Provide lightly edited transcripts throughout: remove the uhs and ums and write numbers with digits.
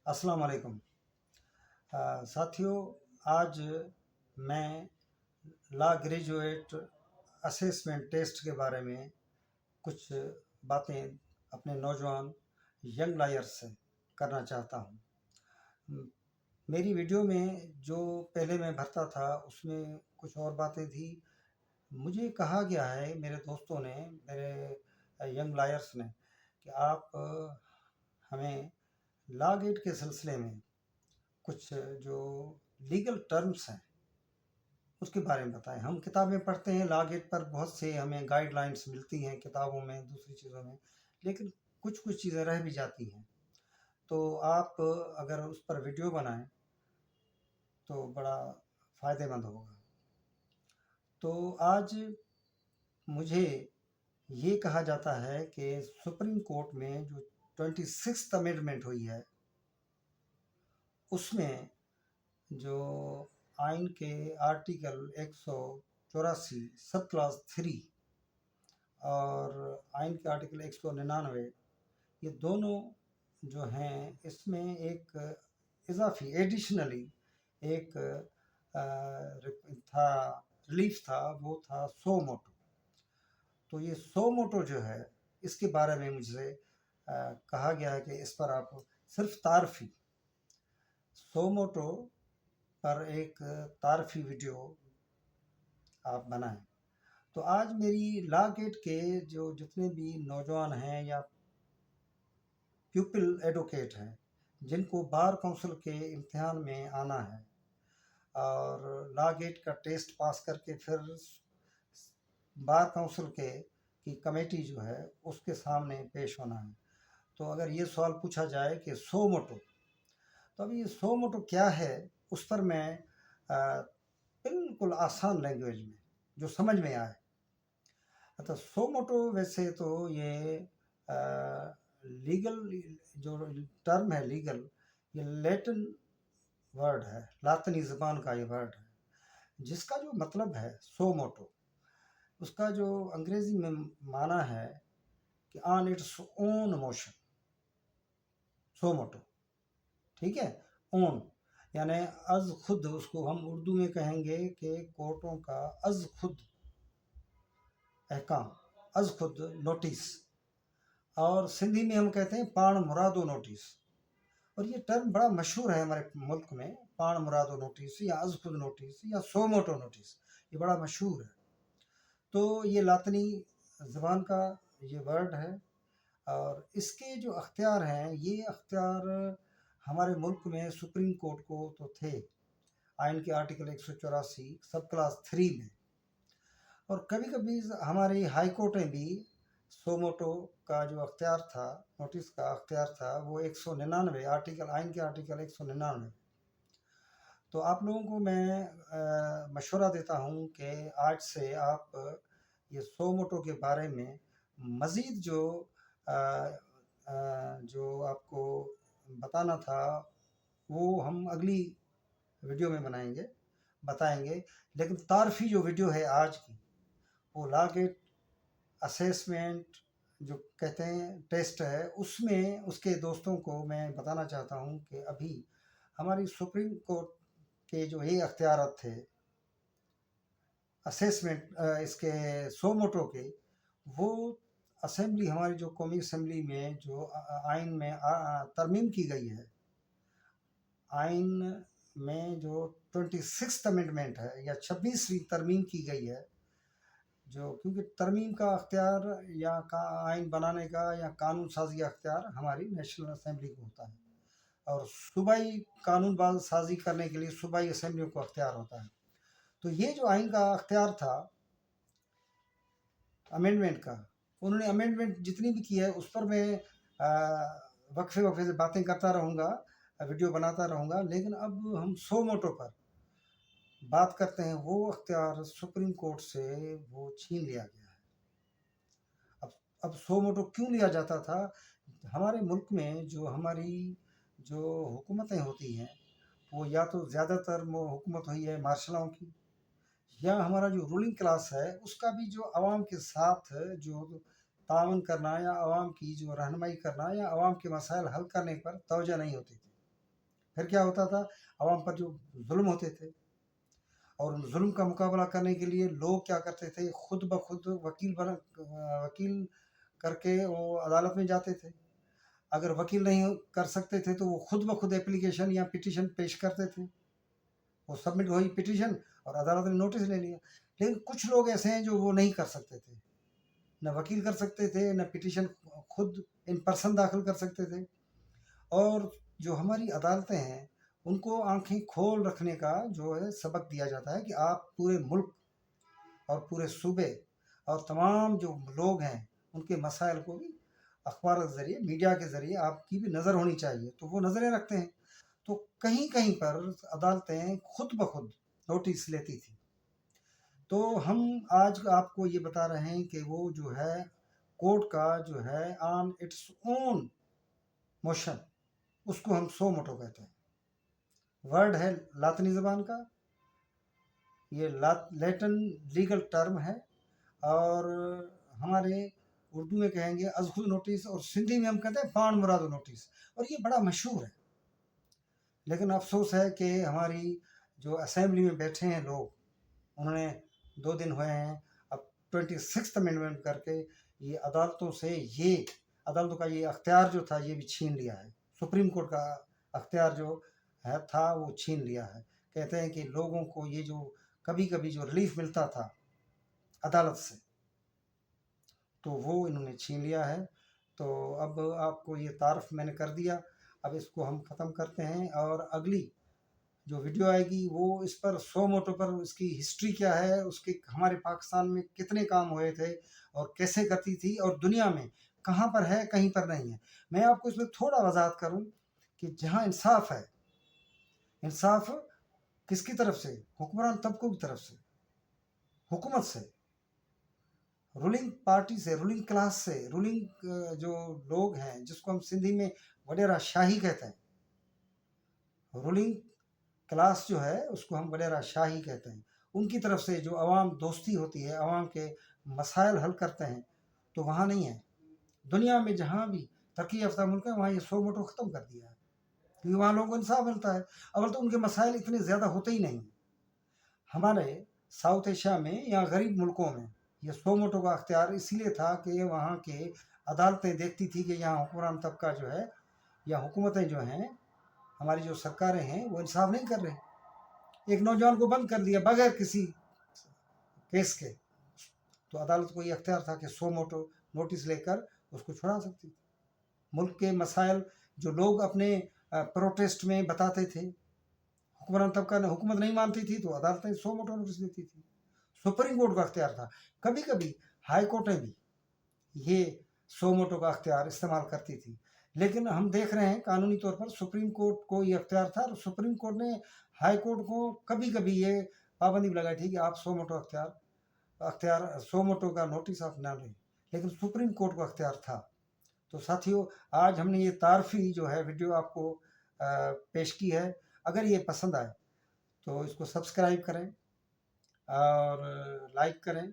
السلام علیکم ساتھیوں، آج میں لا گریجویٹ اسیسمنٹ ٹیسٹ کے بارے میں کچھ باتیں اپنے نوجوان ینگ لائرز سے کرنا چاہتا ہوں۔ میری ویڈیو میں جو پہلے میں بھرتا تھا اس میں کچھ اور باتیں تھیں۔ مجھے کہا گیا ہے میرے دوستوں نے، میرے ینگ لائرز نے، کہ آپ ہمیں لا گیٹ کے سلسلے میں کچھ جو لیگل ٹرمز ہیں اس کے بارے میں بتائیں۔ ہم کتابیں پڑھتے ہیں، لا گیٹ پر بہت سے ہمیں گائیڈ لائنز ملتی ہیں کتابوں میں، دوسری چیزوں میں، لیکن کچھ چیزیں رہ بھی جاتی ہیں۔ تو آپ اگر اس پر ویڈیو بنائیں تو بڑا فائدہ مند ہوگا۔ تو آج مجھے یہ کہا جاتا ہے کہ سپریم کورٹ میں جو 26th امینڈمنٹ ہوئی ہے اس میں جو آئین کے آرٹیکل 184 سب کلاس 3 اور آئین کے آرٹیکل 199 یہ دونوں جو ہیں اس میں ایک اضافی ایڈیشنلی ایک تھا ریلیف تھا، وہ تھا سو موٹو۔ تو یہ سو موٹو جو ہے اس کے بارے میں مجھ سے کہا گیا ہے کہ اس پر آپ صرف تعارفی سو موٹو پر ایک تعارفی ویڈیو آپ بنائیں۔ تو آج میری لا گیٹ کے جو جتنے بھی نوجوان ہیں یا پیپل ایڈوکیٹ ہیں جن کو بار کونسل کے امتحان میں آنا ہے اور لا گیٹ کا ٹیسٹ پاس کر کے پھر بار کونسل کی کمیٹی جو ہے اس کے سامنے پیش ہونا ہے، تو اگر یہ سوال پوچھا جائے کہ سو موٹو، تو ابھی یہ سو موٹو کیا ہے اس پر میں بالکل آسان لینگویج میں جو سمجھ میں آئے۔ تو سو موٹو ویسے تو یہ لیگل جو ٹرم ہے، لیگل یہ لیٹن ورڈ ہے، لاطینی زبان کا یہ ورڈ ہے، جس کا جو مطلب ہے سو موٹو، اس کا جو انگریزی میں معنی ہے کہ on its own motion, so motto, ٹھیک ہے، اون یعنی از خود، اس کو ہم اردو میں کہیں گے کہ کورٹوں کا از خود احکام، از خود نوٹس، اور سندھی میں ہم کہتے ہیں پان مرادو نوٹس۔ اور یہ ٹرم بڑا مشہور ہے ہمارے ملک میں، پان مرادو نوٹس یا از خود نوٹس یا سو موٹو نوٹس، یہ بڑا مشہور ہے۔ تو یہ لاطینی زبان کا یہ ورڈ ہے، اور اس کے جو اختیار ہیں یہ اختیار ہمارے ملک میں سپریم کورٹ کو تو تھے آئین کے آرٹیکل 184 سب کلاس 3 میں، اور کبھی کبھی ہماری ہائی کورٹیں بھی سو موٹو کا جو اختیار تھا، نوٹس کا اختیار تھا، وہ 199 آرٹیکل، آئین کے آرٹیکل 199۔ تو آپ لوگوں کو میں مشورہ دیتا ہوں کہ آج سے آپ یہ سو موٹو کے بارے میں مزید جو آپ کو بتانا تھا وہ ہم اگلی ویڈیو میں بتائیں گے، لیکن تعارفی جو ویڈیو ہے آج کی وہ لا گیٹ اسیسمنٹ جو کہتے ہیں ٹیسٹ ہے، اس میں اس کے دوستوں کو میں بتانا چاہتا ہوں کہ ابھی ہماری سپریم کورٹ کے جو یہ اختیارات تھے اسیسمنٹ اس کے سو موٹو کے، وہ اسمبلی، ہماری جو قومی اسمبلی میں جو آئین میں ترمیم کی گئی ہے، آئین میں جو 26th امینڈمنٹ ہے یا 26ویں ترمیم کی گئی ہے، جو کیونکہ ترمیم کا اختیار یا آئین بنانے کا یا قانون سازی کا اختیار ہماری نیشنل اسمبلی کو ہوتا ہے، اور صوبائی قانون سازی کرنے کے لیے صوبائی اسمبلیوں کو اختیار ہوتا ہے۔ تو یہ جو آئین کا اختیار تھا امینڈمنٹ کا، انہوں نے امینڈمنٹ جتنی بھی کی ہے اس پر میں وقفے سے باتیں کرتا رہوں گا، ویڈیو بناتا رہوں گا، لیکن اب ہم سو موٹو پر بات کرتے ہیں۔ وہ اختیار سپریم کورٹ سے وہ چھین لیا گیا ہے۔ اب سو موٹو کیوں لیا جاتا تھا؟ ہمارے ملک میں جو حکومتیں ہوتی ہیں وہ یا تو زیادہ تر حکومت ہوئی ہے مارشلوں کی، یا ہمارا جو رولنگ کلاس ہے اس کا بھی جو عوام کے ساتھ جو تعاون کرنا یا عوام کی جو رہنمائی کرنا یا عوام کے مسائل حل کرنے پر توجہ نہیں ہوتی تھی۔ फिर क्या होता था, आवाम पर जो जुल्म होते थे और उन जुल्म का मुकाबला करने के लिए लोग क्या करते थे, खुद ब खुद वकील करके वो अदालत में जाते थे। अगर वकील नहीं कर सकते थे तो वो खुद ब खुद एप्लीकेशन या पिटीशन पेश करते थे। वो सबमिट हुई पिटीशन और अदालत ने नोटिस ले लिया। लेकिन कुछ लोग ऐसे हैं जो वो नहीं कर सकते थे, न वकील कर सकते थे, न पिटीशन खुद इन पर्सन दाखिल कर सकते थे। और जो हमारी अदालतें हैं उनको आंखें खोल रखने का जो है सबक दिया जाता है कि आप पूरे मुल्क और पूरे सूबे और तमाम जो लोग हैं उनके मसाइल को भी अखबार के ज़रिए, मीडिया के ज़रिए आपकी भी नज़र होनी चाहिए, तो वो नज़रें रखते हैं। तो कहीं कहीं पर अदालतें खुद ब खुद नोटिस लेती थी। तो हम आज आपको ये बता रहे हैं कि वो जो है कोर्ट का जो है ऑन इट्स ओन मोशन, उसको हम सो मोटो कहते हैं। वर्ड है लातिनी ज़बान का, ये लैटिन लीगल टर्म है, और हमारे उर्दू में कहेंगे अज़खुद नोटिस, और सिंधी में हम कहते हैं पान मुरादो नोटिस, और ये बड़ा मशहूर है। लेकिन अफसोस है कि हमारी जो असेंबली में बैठे हैं लोग, उन्होंने 2 दिन हुए हैं अब 26th अमेंडमेंट करके ये अदालतों का ये अख्तियार जो था ये भी छीन लिया है। सुप्रीम कोर्ट का अख्तियार जो है था वो छीन लिया है। कहते हैं कि लोगों को ये जो कभी कभी जो रिलीफ मिलता था अदालत से, तो वो इन्होंने छीन लिया है। तो अब आपको ये तारफ़ मैंने कर दिया, अब इसको हम ख़त्म करते हैं, और अगली जो वीडियो आएगी वो इस पर सो मोटो पर उसकी हिस्ट्री क्या है, उसके हमारे पाकिस्तान में कितने काम हुए थे और कैसे करती थी, और दुनिया में कहाँ पर है, कहीं पर नहीं है। मैं आपको इसमें थोड़ा वजाहत करूं कि जहाँ इंसाफ है, इंसाफ किसकी तरफ से, हुक्मरान तबकों की तरफ से, हुकूमत से, रूलिंग पार्टी से, रूलिंग क्लास से, रूलिंग जो लोग हैं जिसको हम सिंधी में वडेरा शाही कहते हैं, रूलिंग क्लास जो है उसको हम वडेरा शाही कहते हैं, उनकी तरफ से जो अवाम दोस्ती होती है, अवाम के मसाइल हल करते हैं, तो वहाँ नहीं है। दुनिया में जहाँ भी तरक्की याफ्ता मुल्क है वहाँ ये सो मोटो ख़त्म कर दिया है, क्योंकि वहाँ लोगों को इंसाफ मिलता है। अवल तो उनके मसाइल इतने ज़्यादा होते ही नहीं। हमारे साउथ एशिया में या गरीब मुल्कों में ये सो मोटो का अख्तियार इसलिए था कि वहाँ के अदालतें देखती थी कि यहाँ हुक्मरान तबका जो है या हुकूमतें जो हैं, हमारी जो सरकारें हैं वो इंसाफ नहीं कर रहे। एक नौजवान को बंद कर दिया बगैर किसी केस के, तो अदालत को ये अख्तियार था कि सो मोटो नोटिस लेकर उसको छुड़ा सकती थी। मुल्क के मसाइल जो लोग अपने प्रोटेस्ट में बताते थे, हुक्मरान तबका ने हुकूमत नहीं मानती थी तो अदालतें सो मोटो नोटिस देती थी। सुप्रीम कोर्ट का अख्तियार था, कभी कभी हाई कोर्टें भी ये सो मोटो का अख्तियार इस्तेमाल करती थी। लेकिन हम देख रहे हैं कानूनी तौर पर सुप्रीम कोर्ट को ये अख्तियार था, और सुप्रीम कोर्ट ने हाई कोर्ट को कभी कभी ये पाबंदी लगाई थी कि आप सो मोटो अख्तियार सो मोटो का नोटिस आप ना लें, लेकिन सुप्रीम कोर्ट को अख्तियार था। तो साथियों, आज हमने ये तारफ़ी जो है वीडियो आपको पेश की है। अगर ये पसंद आए तो इसको सब्सक्राइब करें और लाइक करें,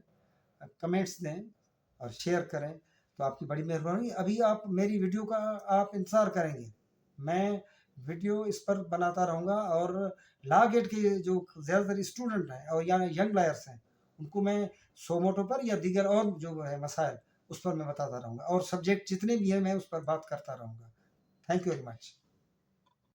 कमेंट्स दें और शेयर करें, तो आपकी बड़ी मेहरबानी। अभी आप मेरी वीडियो का आप इंतज़ार करेंगे, मैं वीडियो इस पर बनाता रहूँगा, और लॉ गेट के जो ज़्यादातर स्टूडेंट हैं और या यंग लॉयर्स हैं उनको मैं सो मोटो पर या दीगर और जो है मसाइल उस पर मैं बताता रहूँगा, और सब्जेक्ट जितने भी हैं मैं उस पर बात करता रहूँगा। Thank you very much.